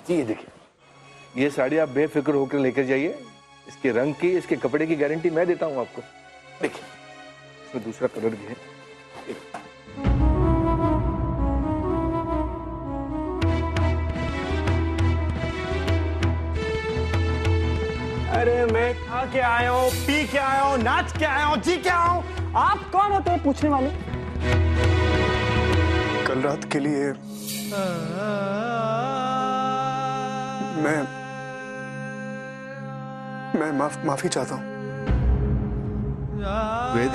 जी ये देखिए, ये साड़ी आप बेफिक्र होकर लेकर जाइए। इसके रंग की, इसके कपड़े की गारंटी मैं देता हूं आपको। देखिए इसमें दूसरा कलर भी है। अरे मैं खा के आया हूँ, पी के आया हूँ, नाच के आया हूँ, जी के आया हूँ। आप कौन होते हैं पूछने वाले? कल रात के लिए मैं माफी चाहता हूँ। वेद,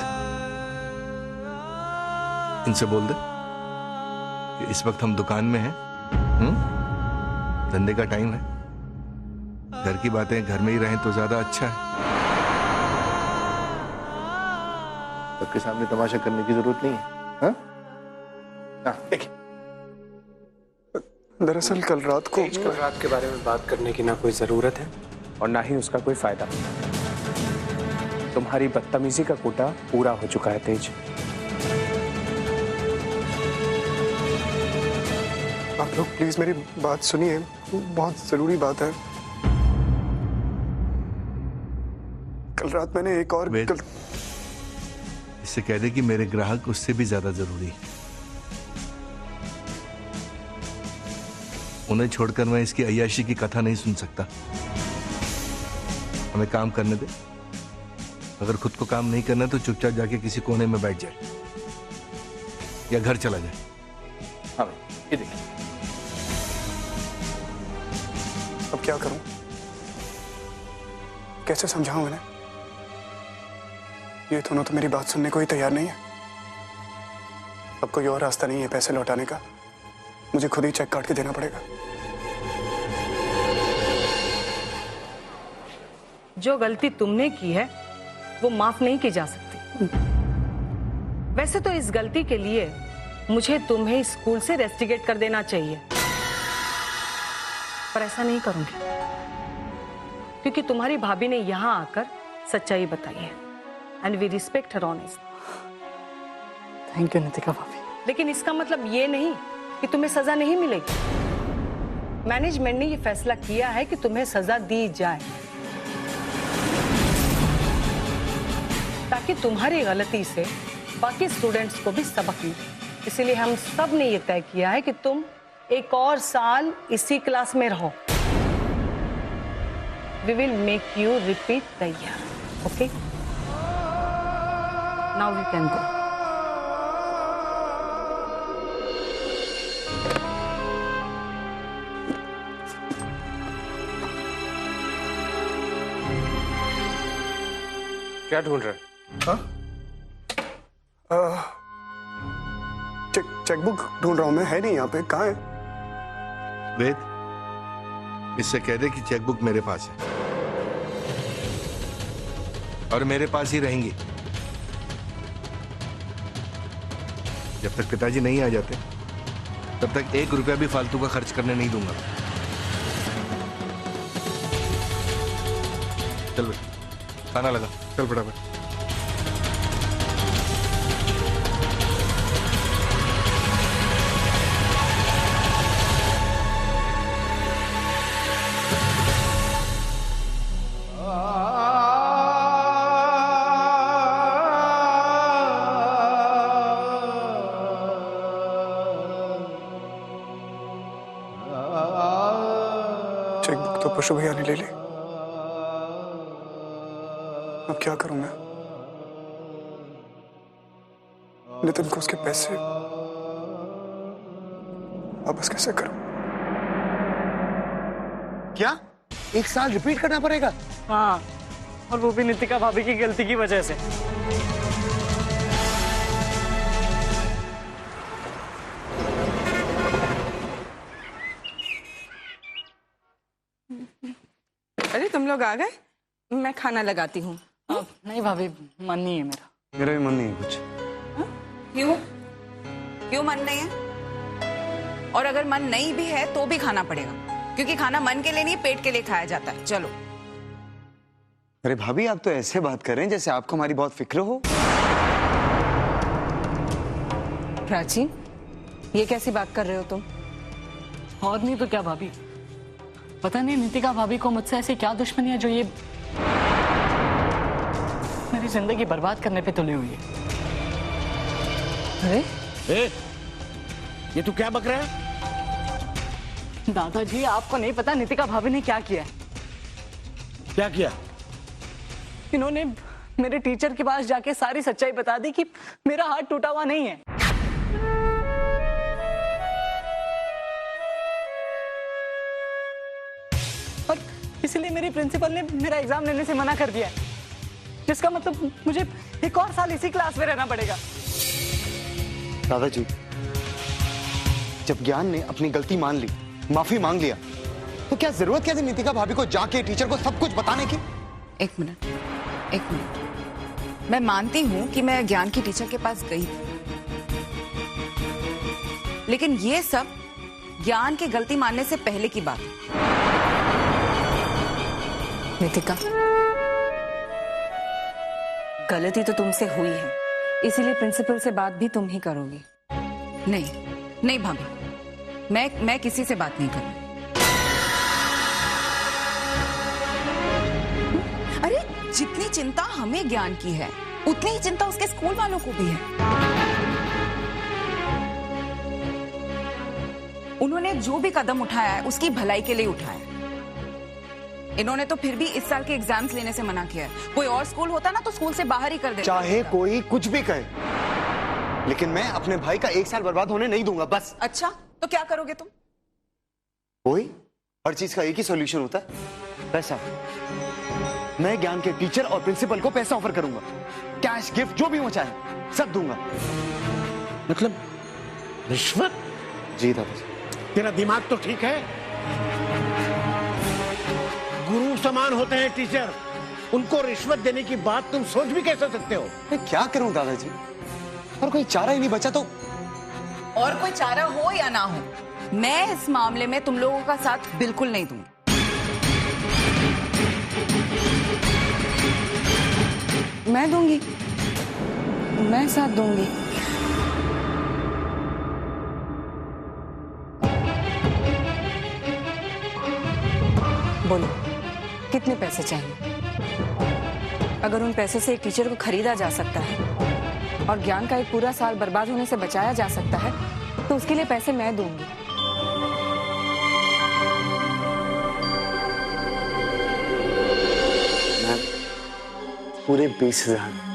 इनसे बोल दे कि इस वक्त हम दुकान में हैं। धंधे का टाइम है। घर की बातें घर में ही रहें तो ज्यादा अच्छा है। सबके सामने तमाशा करने की जरूरत नहीं है। हाँ देखिए, दरअसल कल रात के बारे में बात करने की ना कोई जरूरत है और ना ही उसका कोई फायदा। तुम्हारी बदतमीजी का कोटा पूरा हो चुका है तेज। आप लोग प्लीज मेरी बात सुनिए, बहुत जरूरी बात है। कल रात मैंने एक और इससे कह दे कि मेरे ग्राहक उससे भी ज्यादा जरूरी है। उन्हें छोड़कर मैं इसकी अय्याशी की कथा नहीं सुन सकता। हमें काम करने दे। अगर खुद को काम नहीं करना तो चुपचाप जाके किसी कोने में बैठ जाए या घर चला जाए। हाँ ये देखिए, अब क्या करूं? कैसे समझाऊं इन्हें? ये दोनों तो मेरी बात सुनने को ही तैयार नहीं है। अब कोई और रास्ता नहीं है पैसे लौटाने का। मुझे खुद ही चेक काट के देना पड़ेगा। जो गलती तुमने की है वो माफ नहीं की जा सकती। वैसे तो इस गलती के लिए मुझे तुम्हें स्कूल से रेस्टिकेट कर देना चाहिए, पर ऐसा नहीं करूंगी क्योंकि तुम्हारी भाभी ने यहां आकर सच्चाई बताई है and we respect her honest. Thank you Nitika भाभी। लेकिन इसका मतलब ये नहीं कि तुम्हें सजा नहीं मिलेगी। मैनेजमेंट ने ये फैसला किया है कि तुम्हें सजा दी जाए ताकि तुम्हारी गलती से बाकी स्टूडेंट्स को भी सबक मिले। इसीलिए हम सब ने ये तय किया है कि तुम एक और साल इसी क्लास में रहो। We will make you repeat the year. Okay, now you can go. क्या ढूंढ रहे? चेकबुक ढूंढ रहा हूं मैं। है नहीं यहाँ पे। कहाँ है? वेद, इससे कह दे कि चेकबुक मेरे पास है और मेरे पास ही रहेंगी जब तक पिताजी नहीं आ जाते। तब तक 1 रुपया भी फालतू का खर्च करने नहीं दूंगा। चल बेटा, खाना लगा। चल फटाफट। चेकबुक तो पशु भैया ने ले ली। अब क्या करूं मैं? नितिन को उसके पैसे वापस कैसे करूं? क्या 1 साल रिपीट करना पड़ेगा? हाँ, और वो भी नितिका भाभी की गलती की वजह से। अरे तुम लोग आ गए? मैं खाना लगाती हूँ। नहीं भाभी, मन नहीं है मेरा। मेरा भी मन नहीं है कुछ। क्यों? क्यों मन नहीं है? और अगर मन नहीं भी है तो भी खाना पड़ेगा, क्योंकि खाना मन के लिए नहीं पेट के लिए खाया जाता है। चलो। अरे भाभी, आप तो ऐसे बात कर रहे हैं जैसे आपको हमारी बहुत फिक्र हो। प्राची, ये कैसी बात कर रहे हो तुम? और नहीं तो क्या भाभी, पता नहीं नितिका भाभी को मुझसे ऐसी क्या दुश्मनी है जो ये मेरी जिंदगी बर्बाद करने पे तुली हुई है। अरे ये तू क्या बक रहा है? दादाजी, आपको नहीं पता नितिका भाभी ने क्या किया है। क्या किया? इन्होंने मेरे टीचर के पास जाके सारी सच्चाई बता दी कि मेरा हाथ टूटा हुआ नहीं है। और इसलिए मेरी प्रिंसिपल ने मेरा एग्जाम लेने से मना कर दिया है, जिसका मतलब मुझे एक और साल इसी क्लास में रहना पड़ेगा। दादाजी, जब ज्ञान ने अपनी गलती मान ली, माफी मांग लिया, तो क्या जरूरत क्या थी नितिका भाभी को जाके टीचर को सब कुछ बताने की? एक मिनट। मैं मानती हूं कि मैं ज्ञान की टीचर के पास गई थी, लेकिन ये सब ज्ञान की गलती मानने से पहले की बात है। नितिका, गलती तो तुमसे हुई है, इसीलिए प्रिंसिपल से बात भी तुम ही करोगी। नहीं भाभी, मैं किसी से बात नहीं करूंगी। अरे, जितनी चिंता हमें ज्ञान की है, उतनी ही चिंता उसके स्कूल वालों को भी है। उन्होंने जो भी कदम उठाया है उसकी भलाई के लिए उठाया है। इन्होंने तो फिर भी इस साल के एग्जाम्स लेने से मना किया है। कोई और स्कूल होता ना तो स्कूल से बाहर ही कर देता। चाहे कोई कुछ भी कहे, लेकिन मैं अपने भाई का एक साल बर्बाद होने नहीं दूंगा, बस। अच्छा, तो क्या करोगे तुम? कोई हर चीज का एक ही सॉल्यूशन होता है, पैसा। मैं ज्ञान के टीचर और प्रिंसिपल को पैसा ऑफर करूंगा, कैश गिफ्ट जो भी वो चाहे सब दूंगा। मतलब रिश्वत? जी दादाजी। तेरा दिमाग तो ठीक है? गुरु समान होते हैं टीचर, उनको रिश्वत देने की बात तुम सोच भी कैसे सकते हो? मैं क्या करूं दादाजी, और कोई चारा ही नहीं बचा तो। और कोई चारा हो या ना हो, मैं इस मामले में तुम लोगों का साथ बिल्कुल नहीं दूंगी। मैं दूंगी, मैं साथ दूंगी। बोलो, कितने पैसे चाहिए? अगर उन पैसे से एक टीचर को खरीदा जा सकता है और ज्ञान का एक पूरा साल बर्बाद होने से बचाया जा सकता है, तो उसके लिए पैसे मैं दूंगी। पूरे 20,000।